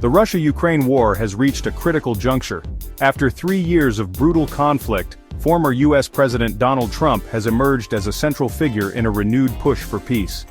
The Russia-Ukraine war has reached a critical juncture. After 3 years of brutal conflict, former US President Donald Trump has emerged as a central figure in a renewed push for peace.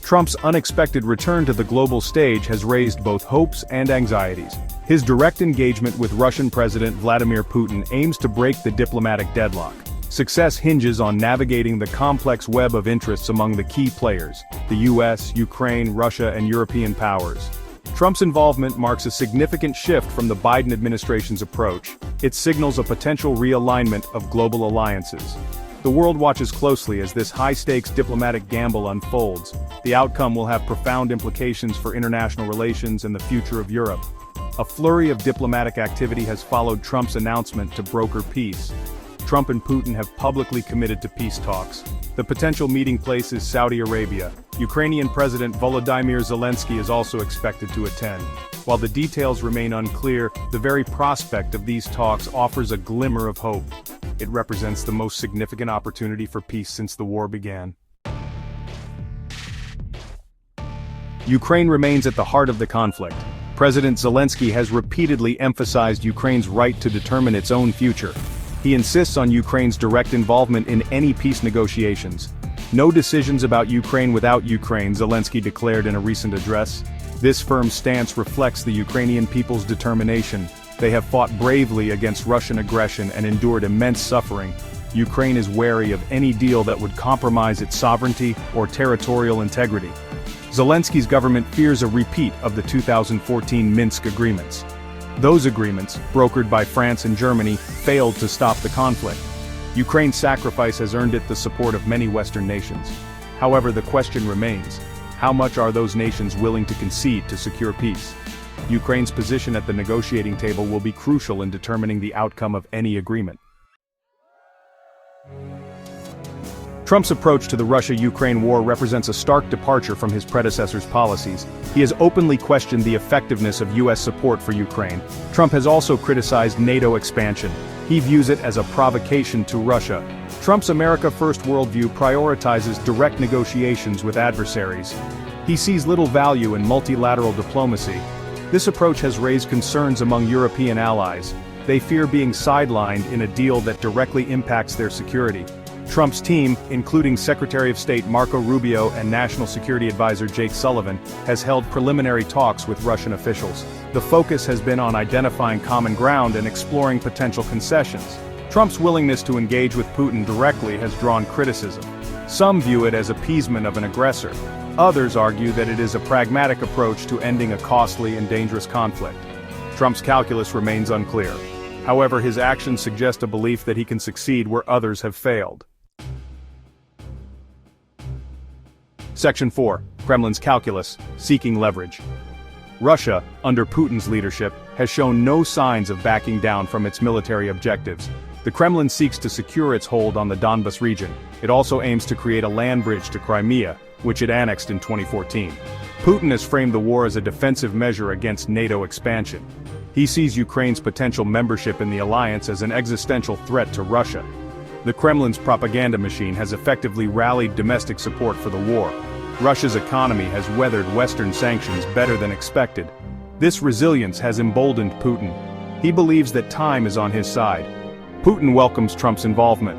Trump's unexpected return to the global stage has raised both hopes and anxieties. His direct engagement with Russian President Vladimir Putin aims to break the diplomatic deadlock. Success hinges on navigating the complex web of interests among the key players, the US, Ukraine, Russia, and European powers. Trump's involvement marks a significant shift from the Biden administration's approach. It signals a potential realignment of global alliances. The world watches closely as this high-stakes diplomatic gamble unfolds. The outcome will have profound implications for international relations and the future of Europe. A flurry of diplomatic activity has followed Trump's announcement to broker peace. Trump and Putin have publicly committed to peace talks. The potential meeting place is Saudi Arabia. Ukrainian President Volodymyr Zelensky is also expected to attend. While the details remain unclear, the very prospect of these talks offers a glimmer of hope. It represents the most significant opportunity for peace since the war began. Ukraine remains at the heart of the conflict. President Zelensky has repeatedly emphasized Ukraine's right to determine its own future. He insists on Ukraine's direct involvement in any peace negotiations. No decisions about Ukraine without Ukraine, Zelensky declared in a recent address. This firm stance reflects the Ukrainian people's determination. They have fought bravely against Russian aggression and endured immense suffering. Ukraine is wary of any deal that would compromise its sovereignty or territorial integrity. Zelensky's government fears a repeat of the 2014 Minsk agreements. Those agreements, brokered by France and Germany, failed to stop the conflict. Ukraine's sacrifice has earned it the support of many Western nations. However, the question remains, how much are those nations willing to concede to secure peace? Ukraine's position at the negotiating table will be crucial in determining the outcome of any agreement. Trump's approach to the Russia-Ukraine war represents a stark departure from his predecessor's policies. He has openly questioned the effectiveness of US support for Ukraine. Trump has also criticized NATO expansion. He views it as a provocation to Russia. Trump's America First worldview prioritizes direct negotiations with adversaries. He sees little value in multilateral diplomacy. This approach has raised concerns among European allies. They fear being sidelined in a deal that directly impacts their security. Trump's team, including Secretary of State Marco Rubio and National Security Advisor Jake Sullivan, has held preliminary talks with Russian officials. The focus has been on identifying common ground and exploring potential concessions. Trump's willingness to engage with Putin directly has drawn criticism. Some view it as appeasement of an aggressor. Others argue that it is a pragmatic approach to ending a costly and dangerous conflict. Trump's calculus remains unclear. However, his actions suggest a belief that he can succeed where others have failed. Section 4. Kremlin's calculus, seeking leverage. Russia, under Putin's leadership, has shown no signs of backing down from its military objectives. The Kremlin seeks to secure its hold on the Donbas region. It also aims to create a land bridge to Crimea, which it annexed in 2014. Putin has framed the war as a defensive measure against NATO expansion. He sees Ukraine's potential membership in the alliance as an existential threat to Russia. The Kremlin's propaganda machine has effectively rallied domestic support for the war. Russia's economy has weathered Western sanctions better than expected. This resilience has emboldened Putin. He believes that time is on his side. Putin welcomes Trump's involvement.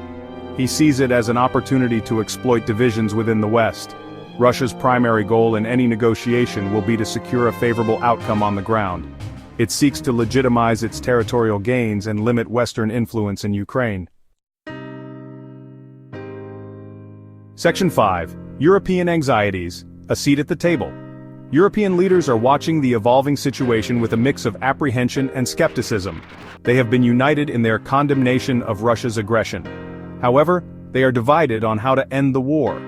He sees it as an opportunity to exploit divisions within the West. Russia's primary goal in any negotiation will be to secure a favorable outcome on the ground. It seeks to legitimize its territorial gains and limit Western influence in Ukraine. Section 5. European anxieties, a seat at the table. European leaders are watching the evolving situation with a mix of apprehension and skepticism. They have been united in their condemnation of Russia's aggression. However, they are divided on how to end the war.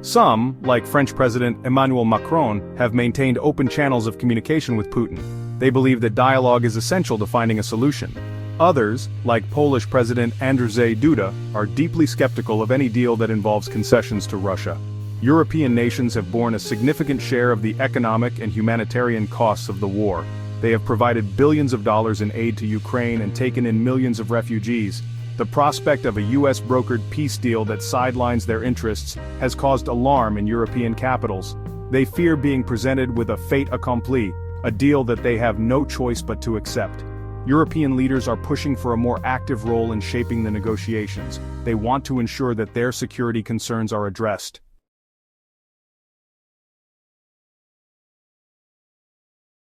Some, like French President Emmanuel Macron, have maintained open channels of communication with Putin. They believe that dialogue is essential to finding a solution. Others, like Polish President Andrzej Duda, are deeply skeptical of any deal that involves concessions to Russia. European nations have borne a significant share of the economic and humanitarian costs of the war. They have provided billions of dollars in aid to Ukraine and taken in millions of refugees. The prospect of a US-brokered peace deal that sidelines their interests has caused alarm in European capitals. They fear being presented with a fait accompli, a deal that they have no choice but to accept. European leaders are pushing for a more active role in shaping the negotiations. They want to ensure that their security concerns are addressed.